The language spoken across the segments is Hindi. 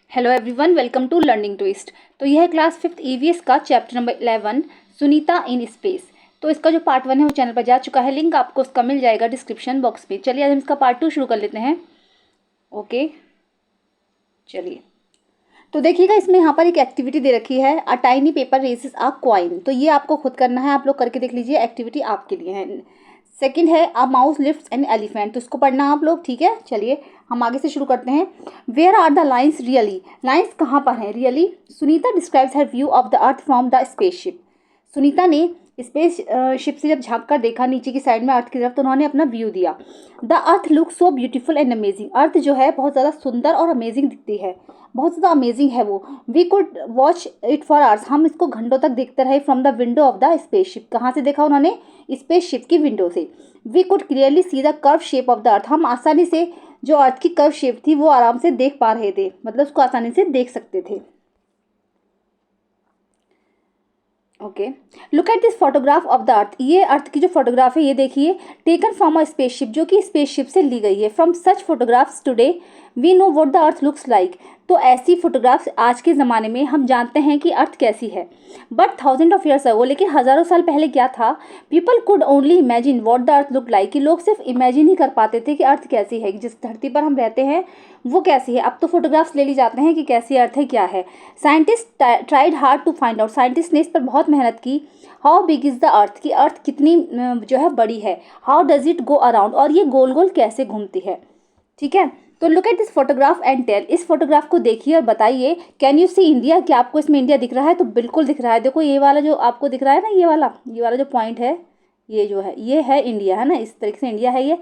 Hello everyone, welcome to learning twist. तो यह है क्लास 5th ईवीएस का chapter number 11 Sunita in space. तो इसका जो पार्ट 1 है वो चैनल पर जा चुका है, लिंक आपको उसका मिल जाएगा डिस्क्रिप्शन बॉक्स में। चलिए आज हम इसका पार्ट 2 शुरू कर लेते हैं। ओके, चलिए तो देखिएगा, इसमें यहाँ पर एक एक्टिविटी दे रखी है, a tiny paper races a coin. तो ये आपको खुद करना है, आप लोग करके देख लीजिए, एक्टिविटी आपके लिए है। सेकंड है a mouse lifts an elephant, तो इसको पढ़ना आप लोग, ठीक है। चलिए हम आगे से शुरू करते हैं। Where are the lines really, lines कहाँ पर हैं really. Sunita describes her view of the earth from the spaceship. Sunita ने स्पेस शिप से जब झांक कर देखा नीचे की साइड में अर्थ की तरफ, तो उन्होंने अपना व्यू दिया। The earth look so beautiful and amazing, earth जो है बहुत ज़्यादा सुंदर और अमेजिंग दिखती है, बहुत ज़्यादा अमेजिंग है वो। We could watch it for hours, हम इसको घंटों तक देखते रहे। From the window of the spaceship, कहाँ से देखा उन्होंने, स्पेसशिप की विंडो से। We could clearly see the curve shape of the earth, हम आसानी से जो अर्थ की कर्व शेप थी वो आराम से देख पा रहे थे, मतलब उसको आसानी से देख सकते थे। Okay, look at this photograph of the अर्थ, ये अर्थ की जो फोटोग्राफ है ये देखिए, टेकन फ्रॉम अ स्पेसशिप, जो कि स्पेसशिप से ली गई है। From such photographs today we know what the earth looks like, तो ऐसी फोटोग्राफ्स आज के ज़माने में हम जानते हैं कि अर्थ कैसी है। But thousand of years ago, लेकिन हज़ारों साल पहले क्या था, people could only imagine what the earth look like, कि लोग सिर्फ इमेजिन ही कर पाते थे कि अर्थ कैसी है, जिस धरती पर हम रहते हैं वो कैसी है। अब तो फोटोग्राफ्स ले ली जाते हैं कि कैसी अर्थ है, क्या है। Scientist tried hard to find out, scientist ने इस पर बहुत मेहनत की। How big is the earth, की अर्थ कितनी जो है बड़ी है। How does it go around, और ये गोल गोल कैसे घूमती है, ठीक है। तो look at this photograph and tell, इस फोटोग्राफ को देखिए और बताइए, कैन यू सी इंडिया, क्या आपको इसमें इंडिया दिख रहा है। तो बिल्कुल दिख रहा है, देखो ये वाला जो आपको दिख रहा है ना, ये वाला जो पॉइंट है, ये जो है ये है इंडिया, है ना, इस तरीके से इंडिया है ये।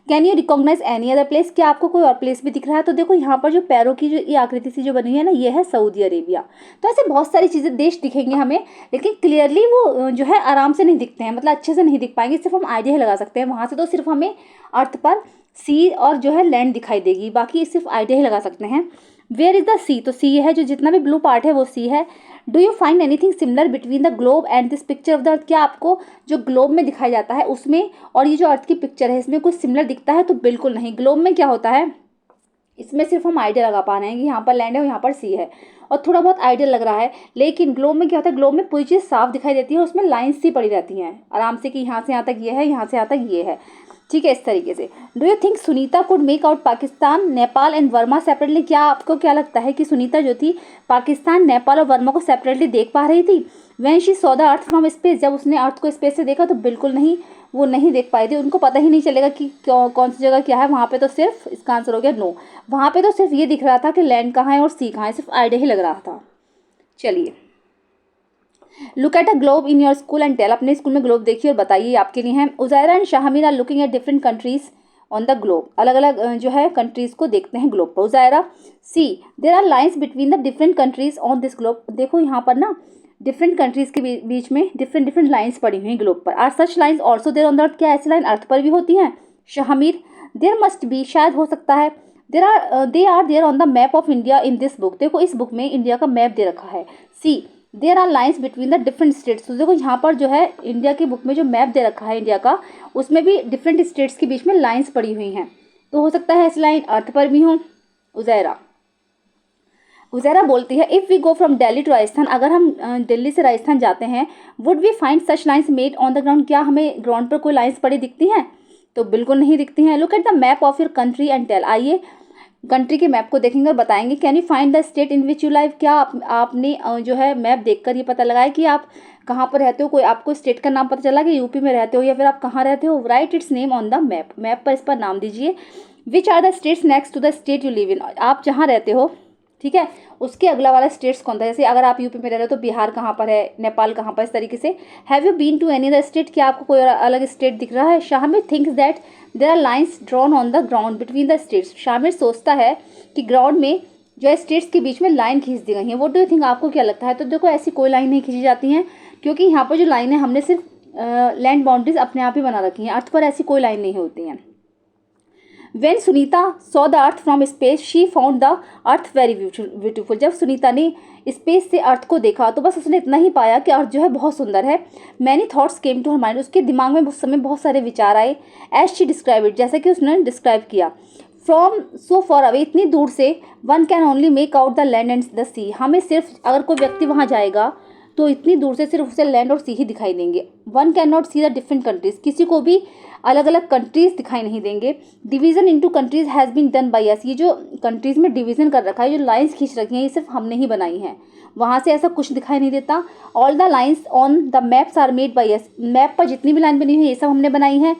Can you recognise any other place, क्या आपको कोई और प्लेस भी दिख रहा है। तो देखो यहाँ पर जो पैरों की जो ये आकृति सी जो बनी है ना, ये है सऊदी अरेबिया। तो ऐसे बहुत सारी चीज़ें देश दिखेंगे हमें, लेकिन क्लियरली वो जो है आराम से नहीं दिखते हैं, मतलब अच्छे से नहीं दिख पाएंगे, सिर्फ हम आइडिया ही लगा सकते हैं। वहाँ से तो सिर्फ हमें अर्थ पर सी और जो है लैंड दिखाई देगी, बाकी सिर्फ आइडिया ही लगा सकते हैं। वेयर इज़ द सी, तो सी है, जो जितना भी ब्लू पार्ट है वो सी है। Do you find anything similar between the globe and this picture of the earth, क्या आपको जो ग्लोब में दिखाया जाता है उसमें और ये जो अर्थ की पिक्चर है इसमें कुछ सिमिलर दिखता है। तो बिल्कुल नहीं। ग्लोब में क्या होता है, इसमें सिर्फ हम आइडिया लगा पा रहे हैं कि यहाँ पर लैंड है और यहाँ पर सी है, और थोड़ा बहुत आइडिया लग रहा है। लेकिन ग्लोब में क्या होता है, ग्लोब में पूरी चीज़ साफ दिखाई देती है, उसमें लाइन्स सी पड़ी रहती हैं आराम से, कि यहाँ से यहाँ तक ये है, यहाँ से यहाँ तक ये है, ठीक है, इस तरीके से। Do you think Sunita could make out Pakistan, Nepal and Verma separately, क्या आपको क्या लगता है कि सुनीता जो थी पाकिस्तान, नेपाल और वर्मा को सेपरेटली देख पा रही थी। When she saw the earth from space, जब उसने अर्थ को स्पेस से देखा तो बिल्कुल नहीं, वो नहीं देख पाई थी, उनको पता ही नहीं चलेगा कि कौन सी जगह क्या है वहाँ पे। तो सिर्फ इसका आंसर हो गया नो, वहाँ पे तो सिर्फ ये दिख रहा था कि लैंड कहाँ है और सी कहाँ है, सिर्फ आइडिया ही लग रहा था। चलिए, look at a globe in your school and tell, अपने स्कूल में ग्लोब देखिए और बताइए, आपके लिए हैं। Uzaira and Shahmeer are looking at different countries on the globe, अलग अलग जो है कंट्रीज़ को देखते हैं ग्लोब पर। Uzaira, see there are lines between the different countries on this globe, देखो यहाँ पर ना डिफरेंट कंट्रीज़ के बीच में डिफरेंट डिफरेंट लाइन्स पड़ी हुई हैं ग्लोब पर। Are such lines also there on the earth, क्या ऐसी लाइन अर्थ पर भी होती हैं। शाहमीर, देयर मस्ट बी, शायद हो सकता है। They are there on the map of India in this book, देखो इस बुक में इंडिया का मैप दे रखा है। See there are lines between the different states, तो देखो यहाँ पर जो है इंडिया की बुक में जो मैप दे रखा है इंडिया का, उसमें भी डिफरेंट स्टेट्स के बीच में लाइन्स पड़ी हुई हैं, तो हो सकता है ऐसी लाइन अर्थ पर भी हो। उज़ैरा बोलती है, if we go from Delhi to Rajasthan, अगर हम दिल्ली से राजस्थान जाते हैं, would we find such lines made on the ground, क्या हमें ग्राउंड पर कोई लाइन्स पड़ी दिखती हैं। तो बिल्कुल नहीं दिखती हैं। Look at the map of your country and tell, आइए कंट्री के मैप को देखेंगे और बताएंगे। Can you find the state in which you live, क्या आपने जो है मैप देखकर ये पता लगाया कि आप कहाँ पर रहते हो, कोई आपको स्टेट का नाम पता चला कि यूपी में रहते हो या फिर आप कहाँ रहते हो। Write its name on the map, map पर इस पर नाम दीजिए। Which are the states next to the state you live in, आप जहाँ रहते हो, ठीक है, उसके अगला वाला स्टेट्स कौन था। जैसे अगर आप यूपी में रह रहे हो तो बिहार कहाँ पर है, नेपाल कहाँ पर, इस तरीके से। Have you been to any other state, क्या आपको कोई अलग स्टेट दिख रहा है। Shamir thinks that there are lines drawn on the ground between the states, Shamir सोचता है कि ग्राउंड में जो है स्टेट्स के बीच में लाइन खींच दी गई है। व्हाट डू यू थिंक, आपको क्या लगता है। तो देखो ऐसी कोई लाइन नहीं खींची जाती हैं, क्योंकि यहाँ पर जो लाइन है हमने सिर्फ लैंड बाउंड्रीज अपने आप ही बना रखी हैं, अर्थ पर ऐसी कोई लाइन नहीं होती हैं। When Sunita saw the earth from space, she found the earth very beautiful, जब सुनीता ने स्पेस से अर्थ को देखा तो बस उसने इतना ही पाया कि अर्थ जो है बहुत सुंदर है। Many thoughts came to her mind, उसके दिमाग में उस समय बहुत सारे विचार आए। As she described it, जैसा कि उसने डिस्क्राइब किया। फ्रॉम सो फॉर अवे, इतनी दूर से, one can only make out the land and the sea, हमें सिर्फ अगर कोई व्यक्ति वहाँ जाएगा तो इतनी दूर से सिर्फ उसे लैंड और सी ही दिखाई देंगे। One can not see the different countries, किसी को भी अलग अलग कंट्रीज दिखाई नहीं देंगे। Division into countries has been done by us, ये जो कंट्रीज में डिवीजन कर रखा है, जो लाइंस खींच रखी हैं, ये सिर्फ हमने ही बनाई हैं। वहाँ से ऐसा कुछ दिखाई नहीं देता। All the lines on the maps are made by us, map पर जितनी भी लाइन बनी हुई है ये सब हमने बनाई हैं।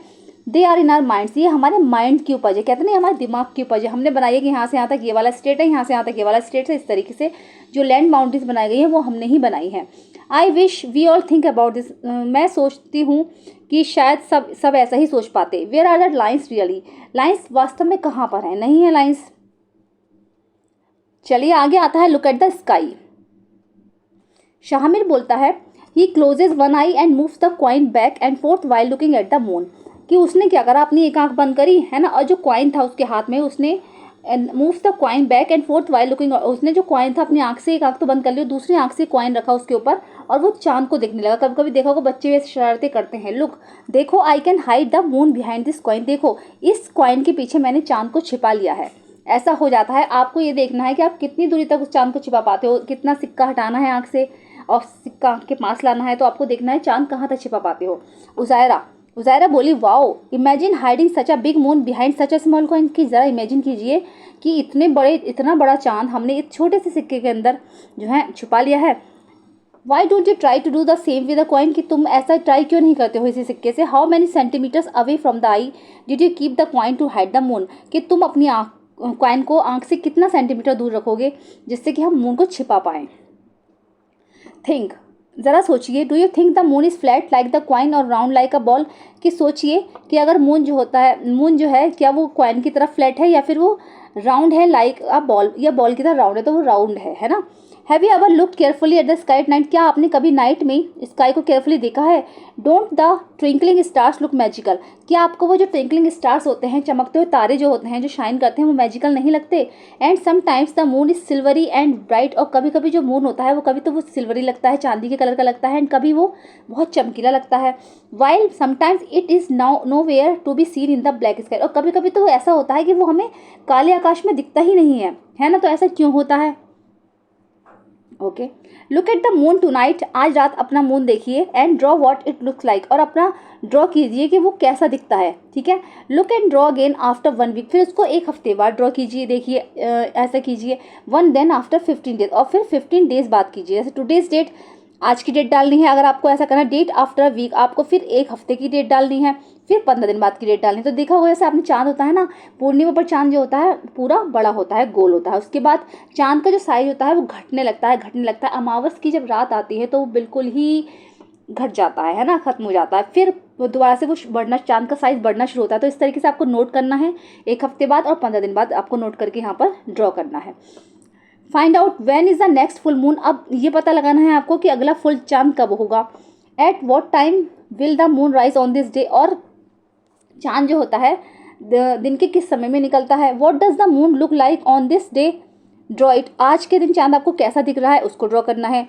They are in our minds, ये हमारे माइंड की उपज है, कहते नहीं हमारे दिमाग की उपज है। हमने बनाई है कि यहाँ से यहाँ तक ये वाला स्टेट है, यहाँ से यहाँ तक ये वाला स्टेट है। इस तरीके से जो लैंड बाउंड्रीज बनाई गई हैं वो हमने ही बनाई हैं। I wish we all think about this, मैं सोचती हूँ कि शायद सब ऐसा ही सोच पाते। Where are that lines really, lines वास्तव में कहाँ पर हैं, नहीं है लाइन्स। चलिए आगे आता है look at the sky. Shahmir बोलता है he closes one eye and moves the coin back and forth while looking at the moon, कि उसने क्या करा, अपनी एक आंख बंद करी है ना, और जो कॉइन था उसके हाथ में, उसने moves the coin back and forth while looking, उसने जो कॉइन था अपनी आंख से एक आंख तो बंद कर ली, दूसरी आंख से कॉइन रखा उसके ऊपर और वो चांद को देखने लगा। कभी कभी देखा होगा बच्चे वैसे शरारतें करते हैं। लुक, देखो, I can hide the moon behind this coin, देखो इस कॉइन के पीछे मैंने चांद को छिपा लिया है। ऐसा हो जाता है, आपको ये देखना है कि आप कितनी दूरी तक उस चांद को छिपा पाते हो, कितना सिक्का हटाना है आंख से और सिक्का आंख के पास लाना है, तो आपको देखना है चांद कहाँ तक छिपा पाते हो। उजायरा बोली wow, imagine hiding such a big moon behind such a small coin, कि ज़रा इमेजिन कीजिए कि इतना बड़ा चांद हमने इस छोटे से सिक्के के अंदर जो है छुपा लिया है। Why don't you try to do the same with the coin, कि तुम ऐसा ट्राई क्यों नहीं करते हो इसी सिक्के से। How many centimetres away from the eye did you keep the coin to hide the moon, कि तुम अपनी कॉइन को आंख से कितना सेंटीमीटर दूर रखोगे जिससे कि हम मून को छिपा पाएँ। थिंक, ज़रा सोचिए, do you think the moon is flat like the coin और राउंड लाइक अ बॉल, कि सोचिए कि अगर मून जो है क्या वो कॉइन की तरह फ्लैट है या फिर वो राउंड है लाइक अ बॉल, या बॉल की तरह राउंड है तो वो राउंड है ना। Have you ever looked carefully at the sky at night, क्या आपने कभी नाइट में स्काई को केयरफुली देखा है। Don't the twinkling stars look magical, क्या आपको वो जो ट्विंकलिंग स्टार्स होते हैं, चमकते हुए तारे जो होते हैं, जो शाइन करते हैं, वो मैजिकल नहीं लगते। And sometimes the moon is silvery and bright, और कभी कभी जो मून होता है वो कभी तो वो सिल्वरी लगता है, चांदी के कलर का लगता है, एंड कभी वो बहुत चमकीला लगता है। While sometimes it is nowhere to be seen in the black sky, और कभी कभी तो ऐसा होता है कि वो हमें काले आकाश में दिखता ही नहीं है ना। तो ऐसा क्यों होता है। Okay, look at the moon tonight, आज रात अपना मून देखिए, and draw what it looks like, और अपना ड्रॉ कीजिए कि वो कैसा दिखता है। ठीक है, look and draw again after 1 week, फिर उसको एक हफ्ते बाद ड्रॉ कीजिए, देखिए ऐसा कीजिए। देन आफ्टर 15 डेज, और फिर 15 डेज बाद कीजिए। जैसे टुडेज डेट, आज की डेट डालनी है, अगर आपको ऐसा करना है। डेट आफ्टर अ वीक, आपको फिर एक हफ्ते की डेट डालनी है, फिर 15 दिन बाद की डेट डालनी है। तो देखा होगा जैसे आपने चांद होता है ना, पूर्णिमा पर चांद जो होता है पूरा बड़ा होता है, गोल होता है, उसके बाद चांद का जो साइज होता है वो घटने लगता है। अमावस की जब रात आती है तो वो बिल्कुल ही घट जाता है ना, खत्म हो जाता है, फिर दोबारा से वो बढ़ना, चांद का साइज बढ़ना शुरू होता है। तो इस तरीके से आपको नोट करना है, एक हफ्ते बाद और 15 दिन बाद आपको नोट करके यहाँ पर ड्रॉ करना है। Find out when is the next full moon, अब ये पता लगाना है आपको कि अगला फुल चांद कब होगा। At what time will the moon rise on this day, और चांद जो होता है दिन के किस समय में निकलता है। What does the moon look like on this day, draw it, आज के दिन चांद आपको कैसा दिख रहा है उसको ड्रॉ करना है।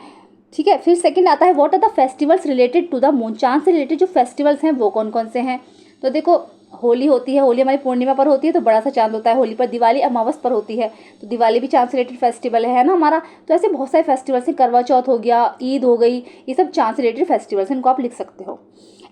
ठीक है, फिर सेकंड आता है what are the festivals related to the moon, चांद से रिलेटेड जो फेस्टिवल्स हैं वो कौन कौन से हैं। तो देखो, होली होती है, होली हमारी पूर्णिमा पर होती है तो बड़ा सा चांद होता है होली पर। दिवाली अमावस पर होती है तो दिवाली भी चांद से रिलेटेड फेस्टिवल है ना हमारा। तो ऐसे बहुत सारे फेस्टिवल्स हैं, करवा चौथ हो गया, ईद हो गई, ये सब चांद से रिलेटेड फेस्टिवल्स हैं, इनको आप लिख सकते हो।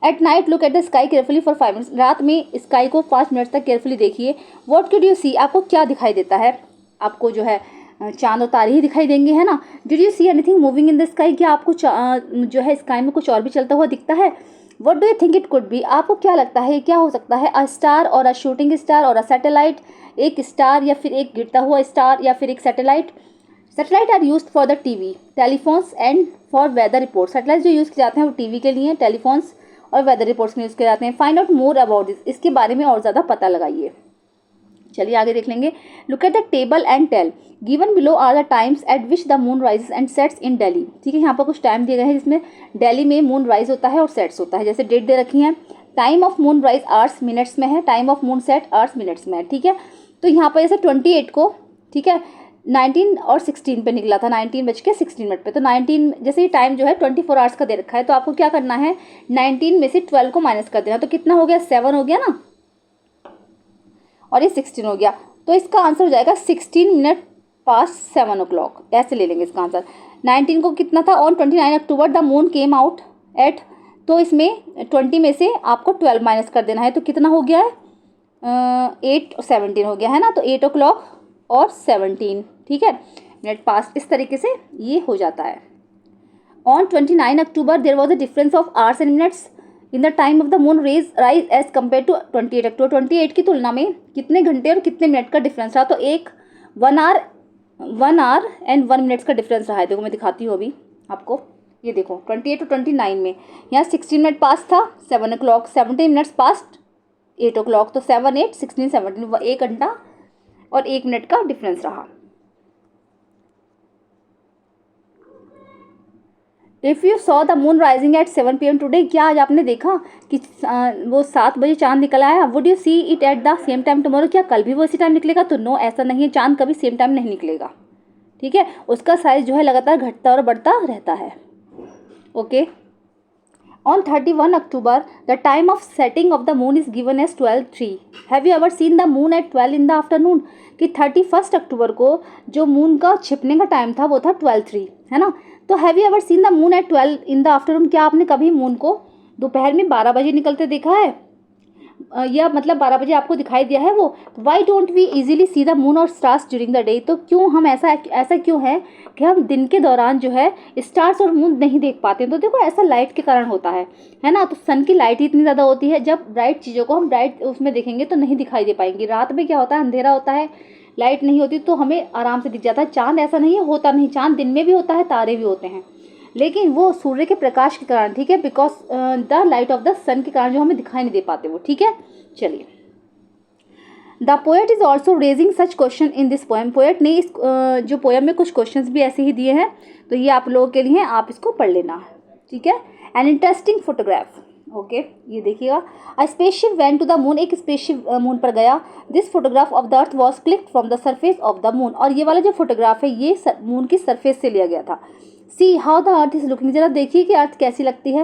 At night look at the sky carefully for 5 minutes, रात में स्काई को 5 मिनट्स तक केयरफुली देखिए। व्हाट कैड यू सी, आपको क्या दिखाई देता है, आपको जो है चांद और तारे ही दिखाई देंगे, है ना। Did you see anything moving in the sky, क्या आपको जो है स्काई में कुछ और भी चलता हुआ दिखता है। What do you think it could be, आपको क्या लगता है क्या हो सकता है। अ स्टार और अ शूटिंग स्टार और अ सैटेलाइट, एक स्टार या फिर एक गिरता हुआ स्टार या फिर एक satellite. Satellites are used for the TV telephones and for weather report, satellite जो यूज़ किए जाते हैं वो टीवी के लिए, टेलीफोन्स और वेदर रिपोर्ट्स में यूज़ किए जाते हैं। Find out more about this, इसके बारे में और ज़्यादा पता लगाइए। चलिए आगे देख लेंगे। Look at the table and tell, given below are the times at which the moon rises and sets in Delhi. ठीक है, यहाँ पर कुछ टाइम दिए गए हैं जिसमें दिल्ली में मून राइज होता है और सेट्स होता है। जैसे डेट दे रखी है, time of moon rise hours minutes में है, time of moon set hours minutes में है। ठीक है, तो यहाँ पर जैसे 28 को, ठीक है, 19 और 16 पे निकला था, 19:16 पे। तो 19 जैसे ये टाइम जो है 24 आवर्स का दे रखा है, तो आपको क्या करना है, 19 में से 12 को माइनस कर देना, तो कितना हो गया, 7 हो गया ना, और ये 16 हो गया। तो इसका आंसर हो जाएगा 16 मिनट पास्ट 7 o'clock, ऐसे ले लेंगे इसका आंसर। 19 को कितना था, on 29 October the moon came out at, तो इसमें 20 में से आपको 12 माइनस कर देना है, तो कितना हो गया है, 8:17 हो गया है ना, तो 8 o'clock और 17, ठीक है, मिनट पास्ट, इस तरीके से ये हो जाता है। On 29 October there was a difference of hours and minutes in the time of the moon rise as compare to 28 October. 28 की तुलना में कितने घंटे और कितने मिनट का डिफरेंस रहा, तो 1 आवर एंड 1 मिनट्स का डिफरेंस रहा है। देखो मैं दिखाती हूँ अभी आपको, ये देखो 28 to 29 में यहाँ 16 मिनट पास था, 7 o'clock, 17 मिनट्स पास्ट 8 o'clock, तो 7, 8, 16, 17, 1 घंटा और 1 मिनट का डिफरेंस रहा। If you saw the moon rising at 7 PM today, क्या आज आपने देखा कि वो 7 बजे चांद निकल आया। Would you see it at the same time tomorrow, क्या कल भी वो इसी टाइम निकलेगा, तो नो, ऐसा नहीं है, चांद कभी सेम टाइम नहीं निकलेगा, ठीक है, उसका साइज जो है लगातार घटता और बढ़ता रहता है। Okay, on 31 October the time of setting of the moon is given as 12:03। Have you ever seen the moon at 12 in the afternoon, कि 31 अक्टूबर को जो मून का छिपने का टाइम था वो था 12:03, है ना। तो have you ever seen the moon at 12 in the afternoon, क्या आपने कभी मून को दोपहर में 12 बजे निकलते देखा है, या मतलब 12 बजे आपको दिखाई दिया है वो। Why don't we easily see the moon और स्टार्स ड्यूरिंग द डे, तो क्यों हम ऐसा क्यों है कि हम दिन के दौरान जो है स्टार्स और मून नहीं देख पाते। तो देखो ऐसा लाइट के कारण होता है ना, तो सन की लाइट ही इतनी ज़्यादा होती है, जब ब्राइट चीज़ों को हम ब्राइट उसमें देखेंगे तो नहीं दिखाई दे पाएंगी। रात में क्या होता है, अंधेरा होता है, लाइट नहीं होती, तो हमें आराम से दिख जाता है। चाँद ऐसा नहीं है, होता नहीं, चाँद दिन में भी होता है, तारे भी होते हैं, लेकिन वो सूर्य के प्रकाश के कारण, ठीक है, because the light of the sun के कारण जो हमें दिखाई नहीं दे पाते वो, ठीक है। चलिए, the poet is also raising such question in this poem, poet ने इस जो पोएम में कुछ क्वेश्चंस भी ऐसे ही दिए हैं, तो ये आप लोगों के लिए आप इसको पढ़ लेना, ठीक है। एन इंटरेस्टिंग फोटोग्राफ, ओके, ये देखिएगा, a spaceship went to the moon, एक स्पेसशिप मून पर गया। This photograph of the earth was clicked from the surface of the moon, और ये वाला जो फोटोग्राफ है ये मून की सरफेस से लिया गया था। See how the earth is looking, जरा देखिए कि अर्थ कैसी लगती है।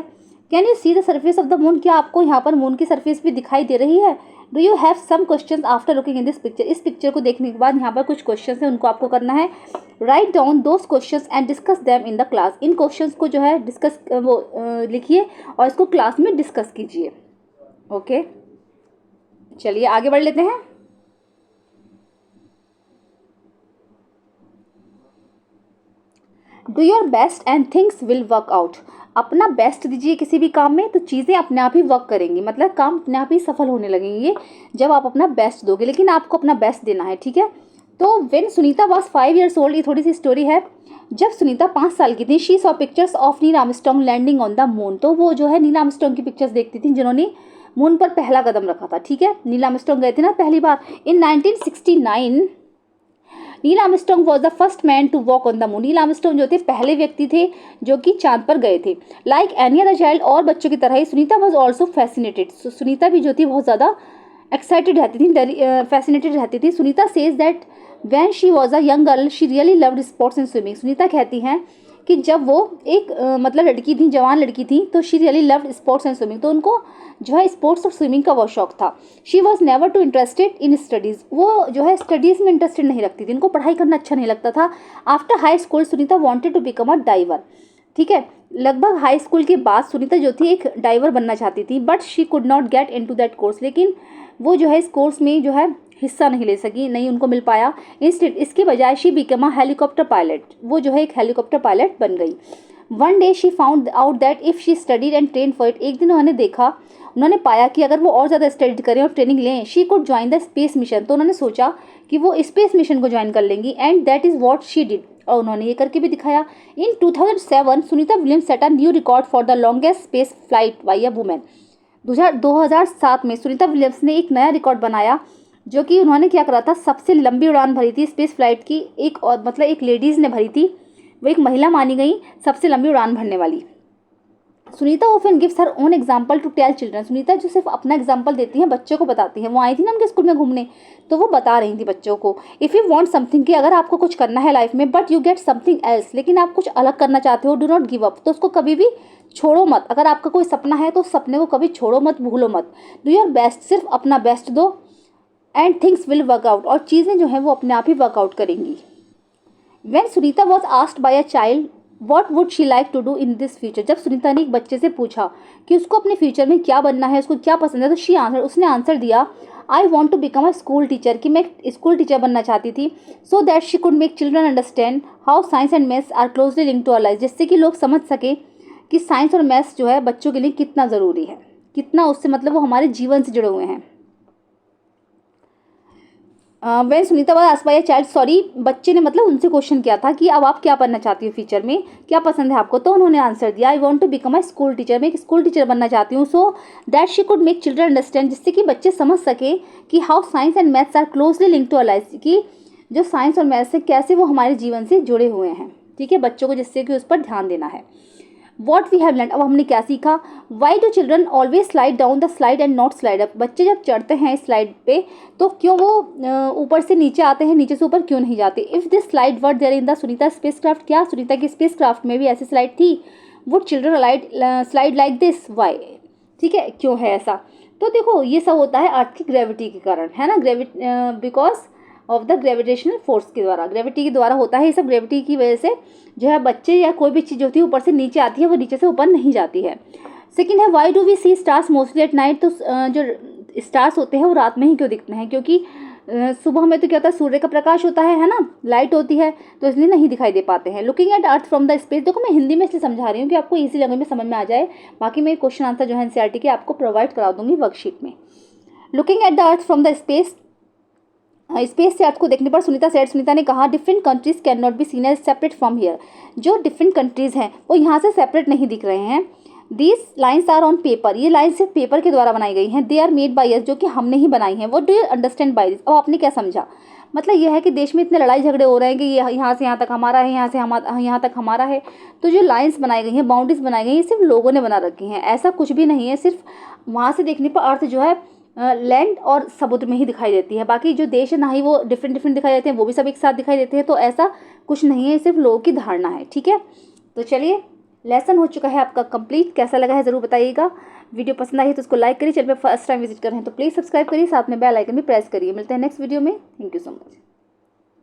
Can you see the surface of the moon, क्या आपको यहाँ पर मून की सरफेस भी दिखाई दे रही है। Do you have some questions after looking in this picture, इस पिक्चर को देखने के बाद यहाँ पर कुछ क्वेश्चंस हैं, उनको आपको करना है। Write down those questions and discuss them in the class, in questions को जो है डिस्कस लिखिए और इसको क्लास में डिस्कस कीजिए। ओके, चलिए आगे बढ़ लेते हैं। Do your best and things will work out, अपना बेस्ट दीजिए किसी भी काम में तो चीज़ें अपने आप ही वर्क करेंगी, मतलब काम अपने आप ही सफल होने लगेंगे जब आप अपना बेस्ट दोगे, लेकिन आपको अपना बेस्ट देना है, ठीक है। तो when Sunita was 5 years old, ये थोड़ी सी स्टोरी है। जब सुनीता 5 साल की थी, she saw pictures of Neil Armstrong landing on the moon, तो वो जो है नील आर्मस्ट्रांग की पिक्चर्स देखती थी जिन्होंने मून पर पहला कदम रखा था, ठीक है। नील आर्मस्ट्रांग गए थे ना पहली बार in 1969। Neil Armstrong was the first man to walk on the moon, Neil Armstrong जो थे पहले व्यक्ति थे जो कि चांद पर गए थे। लाइक एनी अदर चाइल्ड, और बच्चों की तरह ही Sunita was also fascinated, Sunita भी जो थी बहुत ज़्यादा एक्साइटेड रहती थी, फैसिनेटेड रहती थी। Sunita says that when she was a young girl she really loved sports and swimming, Sunita कहती हैं कि जब वो एक मतलब लड़की थी, जवान लड़की थी, तो she really loved sports and swimming, तो उनको जो है स्पोर्ट्स और स्विमिंग का बहुत शौक था। She was never too interested in studies, वो जो है स्टडीज़ में इंटरेस्टेड नहीं रखती थी, उनको पढ़ाई करना अच्छा नहीं लगता था। After high school Sunita wanted to become a diver, ठीक है, लगभग हाई स्कूल के बाद सुनीता जो थी एक डाइवर बनना चाहती थी, but she could not get into that course, लेकिन वो जो है इस कोर्स में जो है हिस्सा नहीं ले सकी, नहीं उनको मिल पाया। इंस्टेड इसके बजाय she become a helicopter pilot, वो जो है एक हेलीकॉप्टर पायलट बन गई। One day she found out that if she studied and train for it, एक दिन उन्होंने पाया कि अगर वो और ज़्यादा स्टडी करें और ट्रेनिंग लें, she could join the space mission, तो उन्होंने सोचा कि वो स्पेस मिशन को ज्वाइन कर लेंगी, and that is what she did, और उन्होंने ये करके भी दिखाया। In 2007 Sunita Williams set a new record for the longest space flight by a women. 2007 में सुनीता विलियम्स ने एक नया रिकॉर्ड बनाया, जो कि उन्होंने क्या करा था, सबसे लंबी उड़ान भरी थी स्पेस फ्लाइट की, एक और मतलब एक लेडीज़ ने भरी थी, वो एक महिला मानी गई सबसे लंबी उड़ान भरने वाली। Sunita often gives her own example to tell children, Sunita जो सिर्फ अपना एग्जाम्पल देती हैं, बच्चों को बताती हैं। वो आई थी ना उनके स्कूल में घूमने, तो वो बता रही थी बच्चों को, इफ़ यू वांट समथिंग, कि अगर आपको कुछ करना है लाइफ में, but you get something else, लेकिन आप कुछ अलग करना चाहते हो, डू नॉट गिव अप, तो उसको कभी भी छोड़ो मत। अगर आपका कोई सपना है तो सपने को कभी छोड़ो मत, भूलो मत। डू योर बेस्ट, सिर्फ अपना बेस्ट दो, and things will work out, और चीज़ें जो हैं वो अपने आप ही वर्कआउट करेंगी। When Sunita was asked by a child what would she like to do in this future, जब सुनीता ने एक बच्चे से पूछा कि उसको अपने फ्यूचर में क्या बनना है, उसको क्या पसंद है, तो उसने आंसर दिया, I want to become a school teacher, कि मैं स्कूल टीचर बनना चाहती थी, so that she could make children understand how science and maths are closely link to our life, जिससे कि लोग समझ सके कि साइंस और मैथ्स जो है बच्चों के लिए कितना ज़रूरी है, कितना उससे मतलब वो हमारे जीवन से जुड़े हुए हैं। When Sunita was asked by a child, sorry बच्चे ने मतलब उनसे क्वेश्चन किया था कि अब आप क्या बनना चाहती हो फ्यूचर में, क्या पसंद है आपको, तो उन्होंने आंसर दिया, I want to become a school teacher, मैं एक स्कूल टीचर बनना चाहती हूँ, so that she could make children understand, जिससे कि बच्चे समझ सके कि how science and maths are closely link to our life, कि जो साइंस और मैथ्स है कैसे वो हमारे जीवन से जुड़े हुए हैं। ठीक है, बच्चों को जिससे कि उस पर ध्यान देना है। वॉट वी हैव लर्न, अब हमने क्या सीखा, why do children always slide down the slide and not slide up, बच्चे जब चढ़ते हैं स्लाइड पे तो क्यों वो ऊपर से नीचे आते हैं, नीचे से ऊपर क्यों नहीं जाते। If this slide were there in the Sunita spacecraft, क्या सुनीता की स्पेस क्राफ्ट में भी ऐसी स्लाइड थी, would children slide like this, why, ठीक है, क्यों है ऐसा। तो देखो ये सब होता है अर्थ की ग्रेविटी के कारण, है ना, because of the gravitational force के द्वारा, ग्रेविटी के द्वारा होता है ये सब, ग्रेविटी की वजह से जो है बच्चे या कोई भी चीज़ होती है ऊपर से नीचे आती है, वो नीचे से ऊपर नहीं जाती है। सेकंड है, why do we see stars mostly at night, तो जो स्टार्स होते हैं वो रात में ही क्यों दिखते हैं, क्योंकि सुबह में तो क्या होता है, सूर्य का प्रकाश होता है ना, लाइट होती है, तो इसलिए नहीं दिखाई दे पाते हैं। Looking at earth from the space, देखो मैं हिंदी में इसलिए समझा रही हूँ कि आपको इजी लैंग्वेज में समझ में आ जाए, बाकी मैं क्वेश्चन आंसर जो है एनसीईआरटी के आपको प्रोवाइड करा दूंगी वर्कशीट में। Looking at the earth from the space, space से अर्थ को देखने पर सुनीता ने कहा, different countries can not be seen as separate from here, जो डिफरेंट कंट्रीज़ हैं वो यहाँ से सेपरेट नहीं दिख रहे हैं। These lines are on paper, ये लाइन सिर्फ पेपर के द्वारा बनाई गई हैं। They are made by us, जो कि हमने ही बनाई हैं। What do you understand by this, अब आपने क्या समझा, मतलब यह है कि देश में इतने लड़ाई झगड़े हो रहे हैं कि यहाँ से यहाँ तक हमारा है, यहाँ से यहाँ तक हमारा है, तो जो लाइन्स बनाई गई हैं, बाउंड्रीज बनाई गई हैं, ये सिर्फ लोगों ने बना रखी हैं, ऐसा कुछ भी नहीं है। सिर्फ वहाँ से देखने पर अर्थ जो है लैंड और समुद्र में ही दिखाई देती है, बाकी जो देश है ना ही वो डिफरेंट डिफरेंट दिखाई देते हैं, वो भी सब एक साथ दिखाई देते हैं, तो ऐसा कुछ नहीं है, सिर्फ लोगों की धारणा है। ठीक है, तो चलिए लेसन हो चुका है आपका कंप्लीट, कैसा लगा है ज़रूर बताइएगा। वीडियो पसंद आई है तो उसको लाइक करिए, चैनल पे फर्स्ट टाइम विजिट कर रहे हैं तो प्लीज़ सब्सक्राइब करिए, साथ में बेल आइकन भी प्रेस करिए। मिलते हैं नेक्स्ट वीडियो में, थैंक यू सो मच।